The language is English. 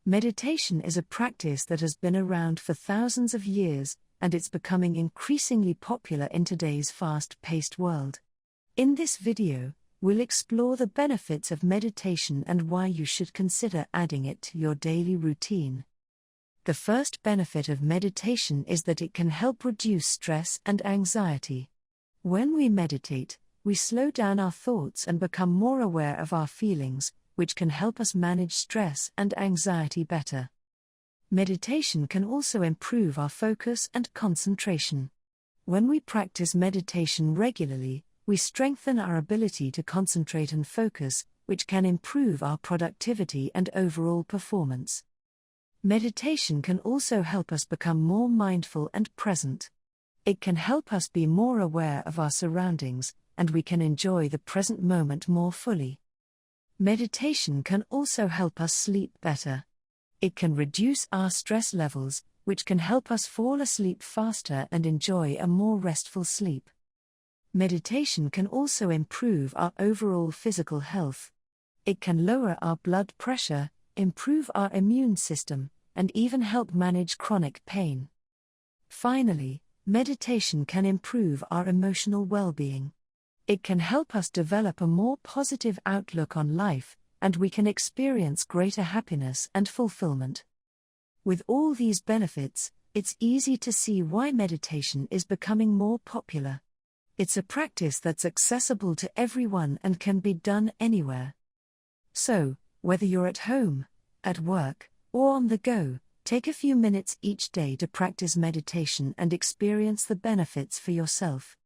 Meditation is a practice that has been around for thousands of years, and it's becoming increasingly popular in today's fast-paced world. In this video, we'll explore the benefits of meditation and why you should consider adding it to your daily routine. The first benefit of meditation is that it can help reduce stress and anxiety. When we meditate, we slow down our thoughts and become more aware of our feelings, which can help us manage stress and anxiety better. Meditation can also improve our focus and concentration. When we practice meditation regularly, we strengthen our ability to concentrate and focus, which can improve our productivity and overall performance. Meditation can also help us become more mindful and present. It can help us be more aware of our surroundings, and we can enjoy the present moment more fully. Meditation can also help us sleep better. It can reduce our stress levels, which can help us fall asleep faster and enjoy a more restful sleep. Meditation can also improve our overall physical health. It can lower our blood pressure, improve our immune system, and even help manage chronic pain. Finally, meditation can improve our emotional well-being. It can help us develop a more positive outlook on life, and we can experience greater happiness and fulfillment. With all these benefits, it's easy to see why meditation is becoming more popular. It's a practice that's accessible to everyone and can be done anywhere. So, whether you're at home, at work, or on the go, take a few minutes each day to practice meditation and experience the benefits for yourself.